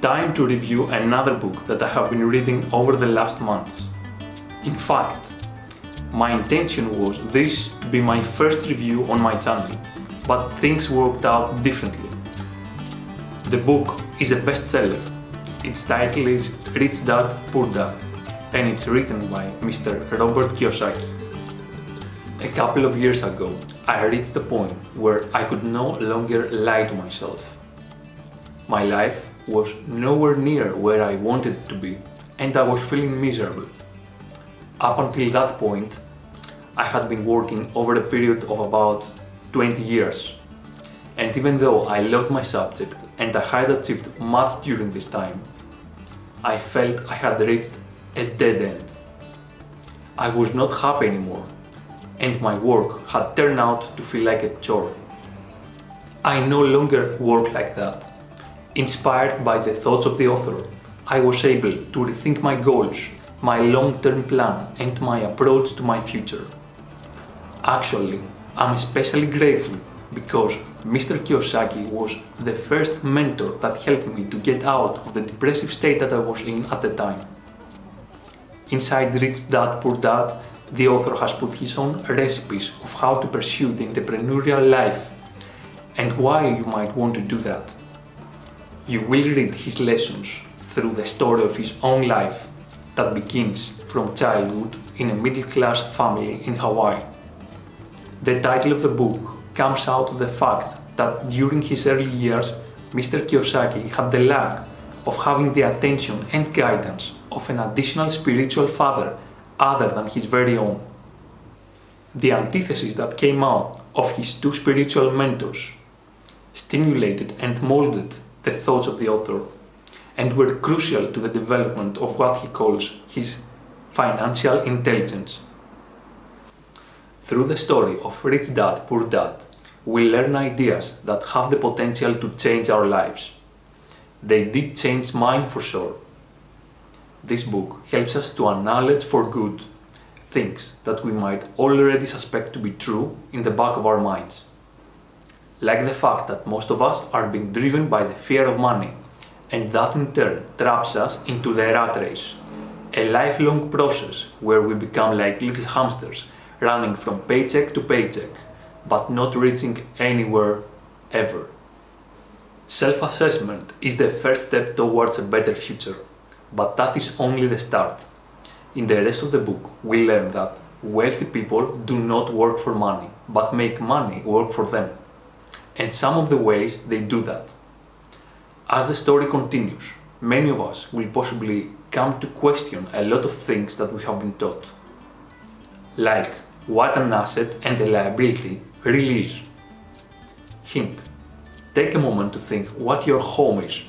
Time to review another book that I have been reading over the last months. In fact, my intention was this to be my first review on my channel, but things worked out differently. The book is a bestseller. Its title is Rich Dad, Poor Dad, and it's written by Mr. Robert Kiyosaki. A couple of years ago, I reached the point where I could no longer lie to myself. My life was nowhere near where I wanted it to be, and I was feeling miserable. Up until that point, I had been working over a period of about 20 years. And even though I loved my subject and I had achieved much during this time, I felt I had reached a dead end. I was not happy anymore, and my work had turned out to feel like a chore. I no longer work like that. Inspired by the thoughts of the author, I was able to rethink my goals, my long-term plan, and my approach to my future. Actually, I'm especially grateful because Mr. Kiyosaki was the first mentor that helped me to get out of the depressive state that I was in at the time. Inside Rich Dad, Poor Dad, the author has put his own recipes of how to pursue the entrepreneurial life and why you might want to do that. You will read his lessons through the story of his own life that begins from childhood in a middle-class family in Hawaii. The title of the book comes out of the fact that during his early years, Mr. Kiyosaki had the lack of having the attention and guidance of an additional spiritual father other than his very own. The antithesis that came out of his two spiritual mentors stimulated and molded the thoughts of the author and were crucial to the development of what he calls his financial intelligence. Through the story of Rich Dad, Poor Dad, we learn ideas that have the potential to change our lives. They did change mine for sure. This book helps us to acknowledge for good things that we might already suspect to be true in the back of our minds. Like the fact that most of us are being driven by the fear of money, and that in turn traps us into the rat race, a lifelong process where we become like little hamsters running from paycheck to paycheck, but not reaching anywhere ever. Self-assessment is the first step towards a better future, but that is only the start. In the rest of the book, we learn that wealthy people do not work for money, but make money work for them, and some of the ways they do that. As the story continues, many of us will possibly come to question a lot of things that we have been taught, like what an asset and a liability really is. Hint: take a moment to think what your home is.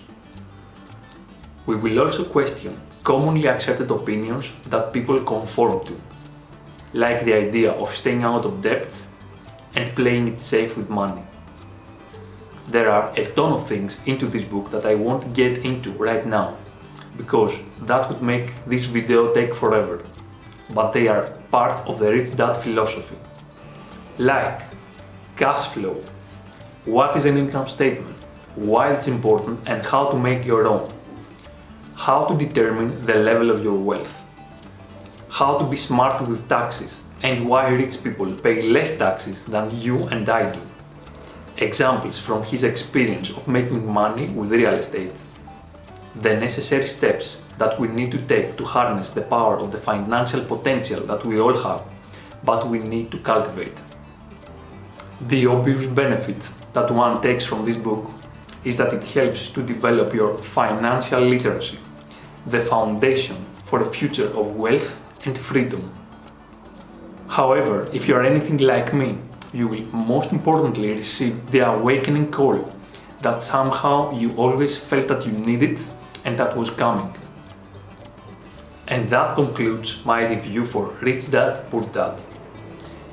We will also question commonly accepted opinions that people conform to, like the idea of staying out of debt and playing it safe with money. There are a ton of things into this book that I won't get into right now, because that would make this video take forever, but they are part of the Rich Dad philosophy. Like cash flow, what is an income statement, why it's important and how to make your own, how to determine the level of your wealth, how to be smart with taxes and why rich people pay less taxes than you and I do. Examples from his experience of making money with real estate. The necessary steps that we need to take to harness the power of the financial potential that we all have, but we need to cultivate. The obvious benefit that one takes from this book is that it helps to develop your financial literacy, the foundation for a future of wealth and freedom. However, if you are anything like me, you will most importantly receive the awakening call that somehow you always felt that you needed and that was coming. And that concludes my review for Rich Dad, Poor Dad.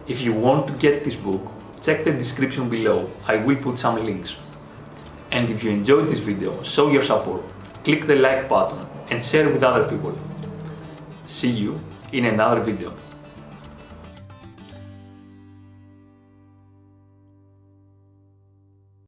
If you want to get this book, check the description below, I will put some links. And if you enjoyed this video, show your support, click the like button and share with other people. See you in another video.